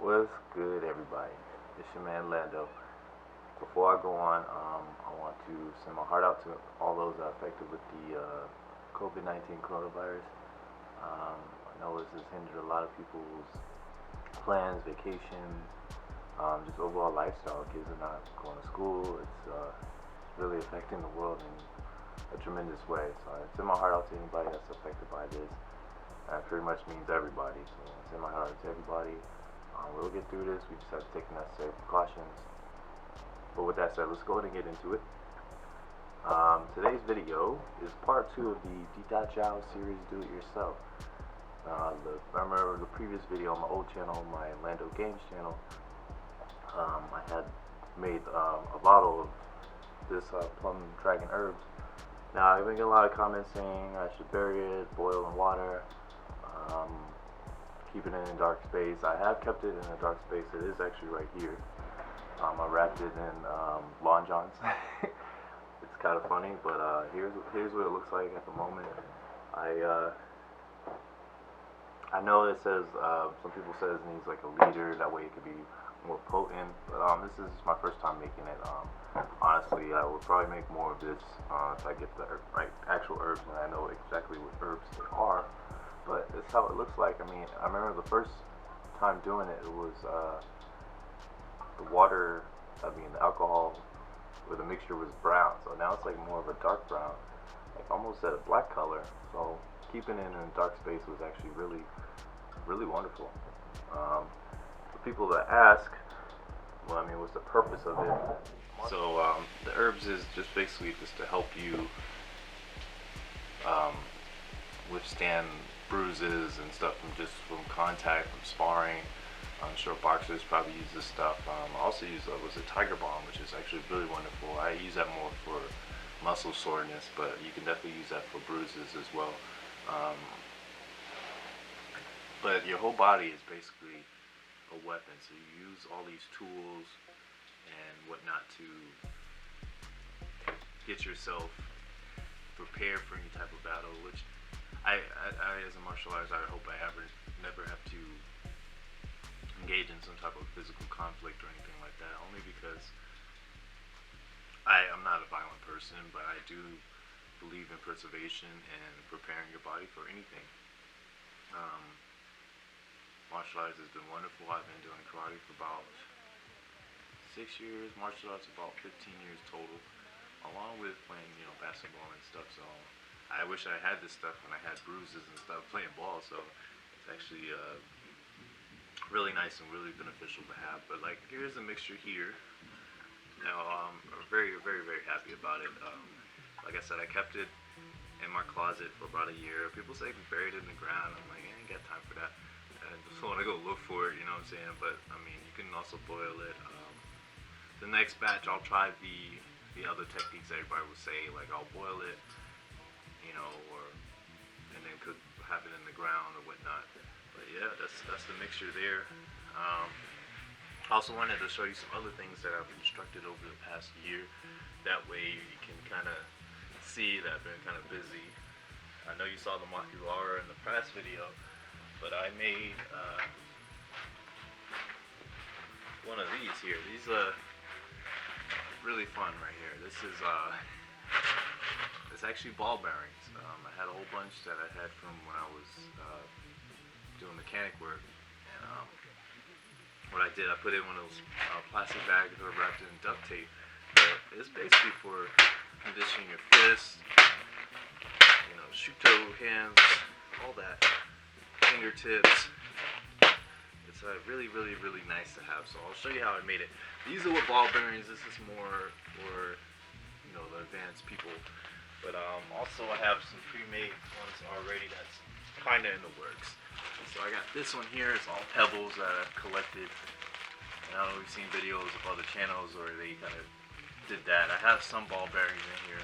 What's good, everybody? It's your man Lando. Before I go on, I want to send my heart out to all those affected with the COVID-19 coronavirus. I know this has hindered a lot of people's plans, vacations, just overall lifestyle. Kids are not going to school. It's really affecting the world in a tremendous way. So I send my heart out to anybody that's affected by this. That pretty much means everybody. So I send my heart out to everybody. We'll get through this. We just have to take the necessary precautions. But with that said, let's go ahead and get into it. Today's video is part 2 of the Dit Da Jow series, Do It Yourself. Remember the previous video on my old channel, my Lando Gamez Channel, I had made a bottle of this plum dragon herbs. Now I've been getting a lot of comments saying I should bury it, boil in water, keep it in a dark space. I have kept it in a dark space. It is actually right here. I wrapped it in Lawn Johns. It's kind of funny, but here's what it looks like at the moment. I know it says some people say it needs like a liter, that way it could be more potent. But this is my first time making it. Honestly, I will probably make more of this if I get the actual herbs and I know exactly what herbs they are. But it's how it looks like. I mean, I remember the first time doing it, it was the water, the alcohol or the mixture was brown. So now it's like more of a dark brown, like almost at a black color. So keeping it in a dark space was actually really, really wonderful. For people that ask, well, I mean, what's the purpose of it? So the herbs is just basically just to help you withstand bruises and stuff from contact, from sparring. I'm sure boxers probably use this stuff. I also use was a tiger balm, which is actually really wonderful. I use that more for muscle soreness, but you can definitely use that for bruises as well. But your whole body is basically a weapon, so you use all these tools and whatnot to get yourself prepared for any type of battle, which I as a martial artist, I hope I never have to engage in some type of physical conflict or anything like that, only because I'm not a violent person, but I do believe in preservation and preparing your body for anything. Martial arts has been wonderful. I've been doing karate for about 6 years, martial arts about 15 years total, along with playing, basketball and stuff. So I wish I had this stuff when I had bruises and stuff playing ball. So it's actually really nice and really beneficial to have. But like, here's a mixture here. Now I'm very, very, very happy about it. Like I said, I kept it in my closet for about a year. People say we buried it in the ground. I'm like, I ain't got time for that. I just want to go look for it, you know what I'm saying? But I mean, you can also boil it. The next batch, I'll try the other techniques everybody will say, like I'll boil it, and then could have it in the ground or whatnot. But yeah, that's the mixture there. I also wanted to show you some other things that I've constructed over the past year. That way you can kind of see that I've been kind of busy. I know you saw the Makiwara in the past video, but I made one of these here. These are really fun right here. This is it's actually ball bearings. I had a whole bunch that I had from when I was doing mechanic work, and what I did, I put it in one of those plastic bags or wrapped it in duct tape. But it's basically for conditioning your fists, shoot toe hands, all that, fingertips. It's really, really, really nice to have. So I'll show you how I made it. These are what ball bearings. This is more for the advanced people. But also I have some pre-made ones already that's kind of in the works. So I got this one here. It's all pebbles that I've collected. And I know we've seen videos of other channels where they kind of did that. I have some ball bearings in here.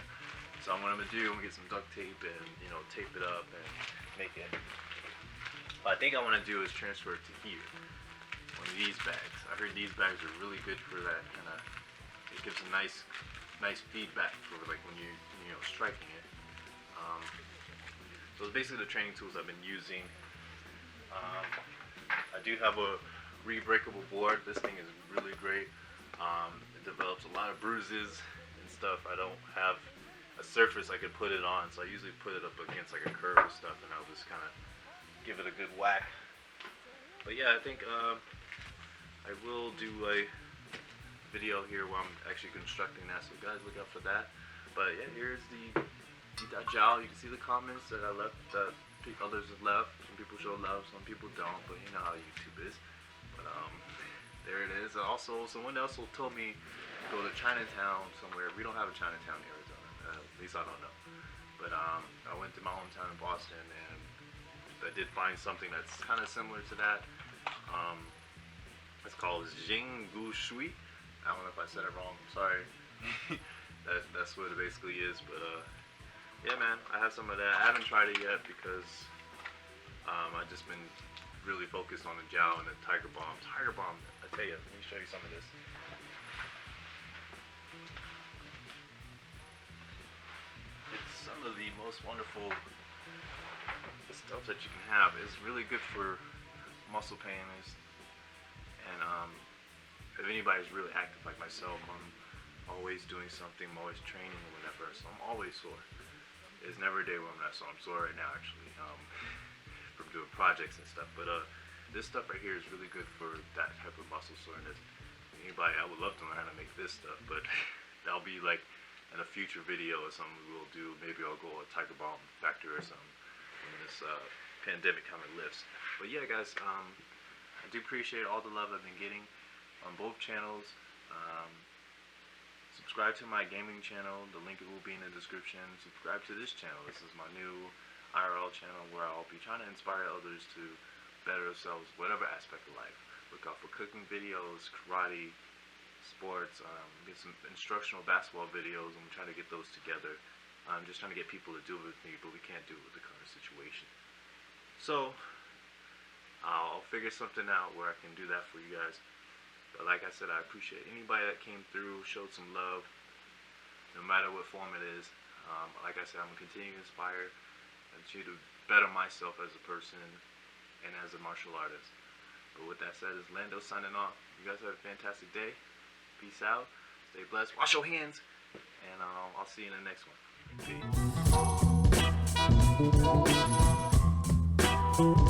So what I'm gonna do, I'm gonna get some duct tape and tape it up and make it. What I think I want to do is transfer it to here, one of these bags. I heard these bags are really good for that kind of. It gives a nice feedback for like when you're striking it. So it's basically the training tools I've been using. I do have a rebreakable board. This thing is really great. It develops a lot of bruises and stuff. I don't have a surface I could put it on, so I usually put it up against like a curb and stuff, and I'll just kind of give it a good whack. But yeah, I think I will do a video here where I'm actually constructing that, so guys look out for that. But yeah, here's the Dit Da Jow. You can see the comments that I left, that others have left. Some people show love, some people don't, but you know how YouTube is. But there it is. Also, someone else told me to go to Chinatown somewhere. We don't have a Chinatown in Arizona, at least I don't know. But I went to my hometown in Boston, and I did find something that's kind of similar to that. It's called Jing Gu Shui. I don't know if I said it wrong. I'm sorry. That's what it basically is. But yeah, man, I have some of that. I haven't tried it yet because I've just been really focused on the Jow and the Tiger Bomb. Tiger Bomb, I tell you, let me show you some of this. It's some of the most wonderful stuff that you can have. It's really good for muscle pain. And if anybody's really active like myself, I'm always doing something, I'm always training or whatever, so I'm always sore. There's never a day where I'm not sore. I'm sore right now, actually, from doing projects and stuff. But this stuff right here is really good for that type of muscle soreness. Anybody, I would love to learn how to make this stuff, but that'll be like in a future video or something we'll do. Maybe I'll go a Tiger Bomb factory or something when this pandemic kind of lifts. But yeah, guys, I do appreciate all the love I've been getting on both channels. Subscribe to my gaming channel. The link will be in the description. Subscribe to this channel. This is my new IRL channel where I'll be trying to inspire others to better themselves, whatever aspect of life. Look out for cooking videos, karate, sports, get some instructional basketball videos. I'm trying to get those together. I'm just trying to get people to do it with me, but we can't do it with the current situation. So I'll figure something out where I can do that for you guys. But like I said, I appreciate anybody that came through, showed some love, no matter what form it is. Like I said, I'm going to continue to inspire and continue to better myself as a person and as a martial artist. But with that said, it's Lando signing off. You guys have a fantastic day. Peace out. Stay blessed. Wash your hands. And I'll see you in the next one. Peace.